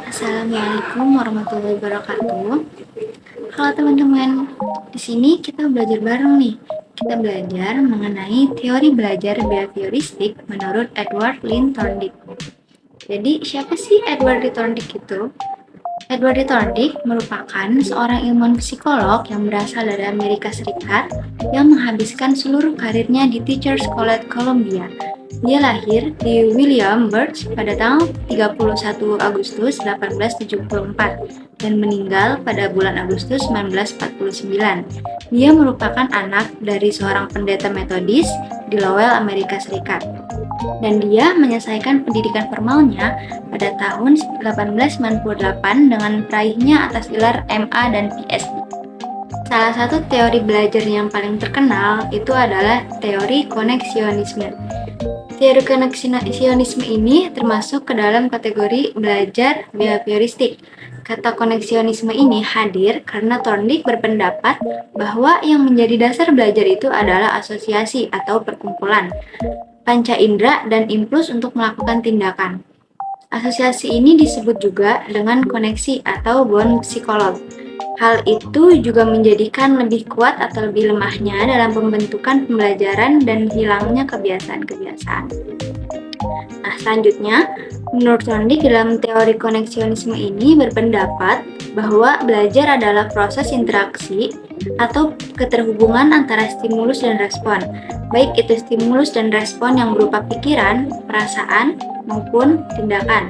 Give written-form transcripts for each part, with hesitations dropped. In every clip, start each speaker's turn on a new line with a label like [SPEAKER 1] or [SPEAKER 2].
[SPEAKER 1] Assalamualaikum warahmatullahi wabarakatuh. Halo teman-teman, di sini kita belajar bareng nih. Kita belajar mengenai teori belajar behavioristik menurut Edward Lynn Thorndike. Jadi, siapa sih Edward Lynn Thorndike itu? Edward Lynn Thorndike merupakan seorang ilmuwan psikolog yang berasal dari Amerika Serikat yang menghabiskan seluruh karirnya di Teachers College Columbia. Dia lahir di Williamsburg pada tanggal 31 Agustus 1874 dan meninggal pada bulan Agustus 1949. Dia merupakan anak dari seorang pendeta Metodis di Lowell, Amerika Serikat. Dan dia menyelesaikan pendidikan formalnya pada tahun 1898 dengan meraihnya atas gelar MA dan PhD. Salah satu teori belajar yang paling terkenal itu adalah teori koneksionisme. Teori koneksionisme ini termasuk ke dalam kategori belajar behavioristik. Kata koneksionisme ini hadir karena Thorndike berpendapat bahwa yang menjadi dasar belajar itu adalah asosiasi atau perkumpulan panca indera dan impuls untuk melakukan tindakan. Asosiasi ini disebut juga dengan koneksi atau bond psikolog. Hal itu juga menjadikan lebih kuat atau lebih lemahnya dalam pembentukan pembelajaran dan hilangnya kebiasaan-kebiasaan. Nah, selanjutnya, menurut Thorndike dalam teori koneksionisme ini berpendapat bahwa belajar adalah proses interaksi atau keterhubungan antara stimulus dan respon, baik itu stimulus dan respon yang berupa pikiran, perasaan, maupun tindakan.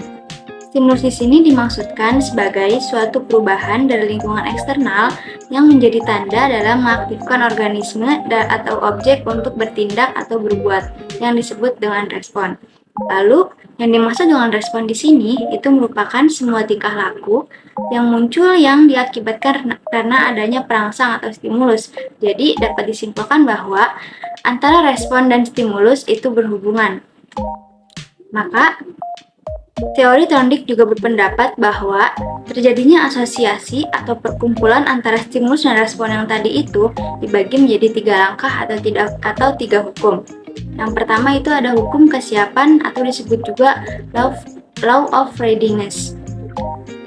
[SPEAKER 1] Stimulus di sini dimaksudkan sebagai suatu perubahan dari lingkungan eksternal yang menjadi tanda dalam mengaktifkan organisme atau objek untuk bertindak atau berbuat, yang disebut dengan respon. Lalu, yang dimaksud dengan respon di sini itu merupakan semua tingkah laku yang muncul yang diakibatkan karena adanya perangsang atau stimulus. Jadi, dapat disimpulkan bahwa antara respon dan stimulus itu berhubungan. Maka, teori Thorndike juga berpendapat bahwa terjadinya asosiasi atau perkumpulan antara stimulus dan respon yang tadi itu dibagi menjadi 3 langkah atau 3 hukum. Yang pertama itu ada hukum kesiapan atau disebut juga law of readiness.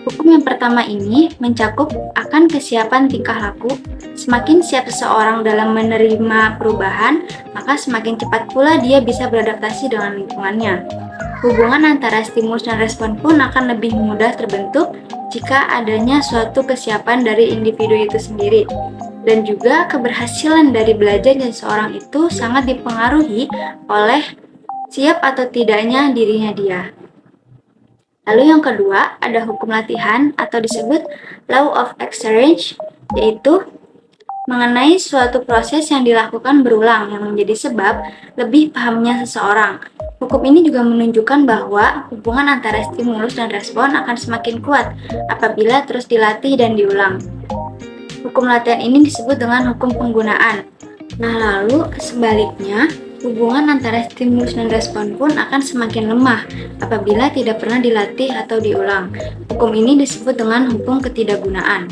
[SPEAKER 1] Hukum yang pertama ini mencakup akan kesiapan tingkah laku. Semakin siap seseorang dalam menerima perubahan, maka semakin cepat pula dia bisa beradaptasi dengan lingkungannya. Hubungan antara stimulus dan respon pun akan lebih mudah terbentuk jika adanya suatu kesiapan dari individu itu sendiri. Dan juga keberhasilan dari belajar seseorang itu sangat dipengaruhi oleh siap atau tidaknya dirinya dia. Lalu yang kedua, ada hukum latihan atau disebut law of exchange, yaitu mengenai suatu proses yang dilakukan berulang yang menjadi sebab lebih pahamnya seseorang. Hukum ini juga menunjukkan bahwa hubungan antara stimulus dan respon akan semakin kuat apabila terus dilatih dan diulang. Hukum latihan ini disebut dengan hukum penggunaan. Nah, lalu sebaliknya, hubungan antara stimulus dan respon pun akan semakin lemah apabila tidak pernah dilatih atau diulang. Hukum ini disebut dengan hukum ketidakgunaan.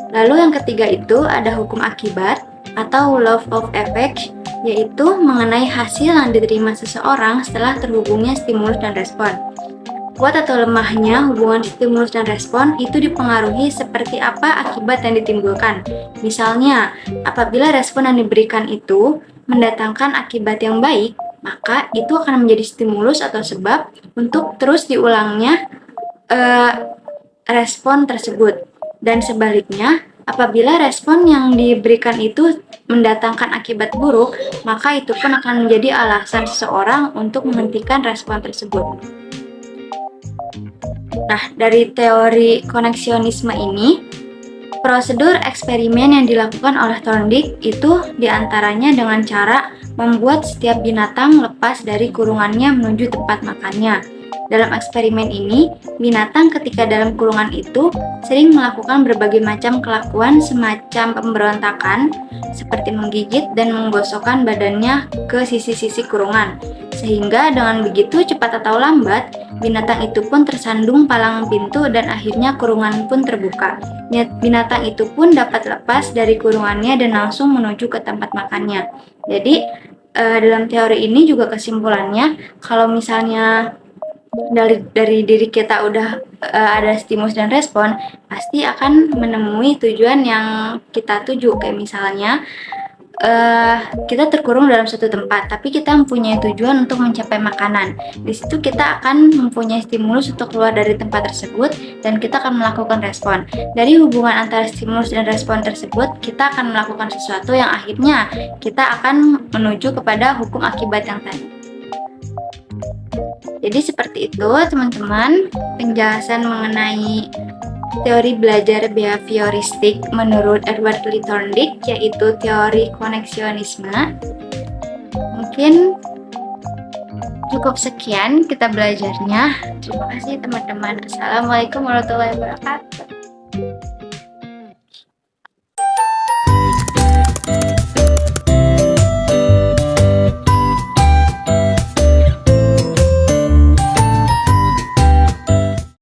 [SPEAKER 1] Lalu yang ketiga itu ada hukum akibat atau law of effect, yaitu mengenai hasil yang diterima seseorang setelah terhubungnya stimulus dan respon. Kuat atau lemahnya hubungan stimulus dan respon itu dipengaruhi seperti apa akibat yang ditimbulkan. Misalnya, apabila respon yang diberikan itu mendatangkan akibat yang baik, maka itu akan menjadi stimulus atau sebab untuk terus diulangnya respon tersebut. Dan sebaliknya, apabila respon yang diberikan itu mendatangkan akibat buruk, maka itu pun akan menjadi alasan seseorang untuk menghentikan respon tersebut. Nah, dari teori koneksionisme ini, prosedur eksperimen yang dilakukan oleh Thorndike itu diantaranya dengan cara membuat setiap binatang lepas dari kurungannya menuju tempat makannya. Dalam eksperimen ini, binatang ketika dalam kurungan itu sering melakukan berbagai macam kelakuan semacam pemberontakan, seperti menggigit dan menggosokkan badannya ke sisi-sisi kurungan. Sehingga dengan begitu cepat atau lambat, binatang itu pun tersandung palang pintu dan akhirnya kurungan pun terbuka. Binatang itu pun dapat lepas dari kurungannya dan langsung menuju ke tempat makannya. Jadi dalam teori ini juga kesimpulannya kalau misalnya dari diri kita udah ada stimulus dan respon, pasti akan menemui tujuan yang kita tuju. Kayak misalnya kita terkurung dalam suatu tempat, tapi kita mempunyai tujuan untuk mencapai makanan. Di situ kita akan mempunyai stimulus untuk keluar dari tempat tersebut dan kita akan melakukan respon. Dari hubungan antara stimulus dan respon tersebut, kita akan melakukan sesuatu yang akhirnya kita akan menuju kepada hukum akibat yang tadi. Jadi seperti itu teman-teman penjelasan mengenai teori belajar behavioristik menurut Edward Lee Thorndike, yaitu teori koneksionisme. Mungkin cukup sekian kita belajarnya. Terima kasih teman-teman. Assalamualaikum warahmatullahi wabarakatuh.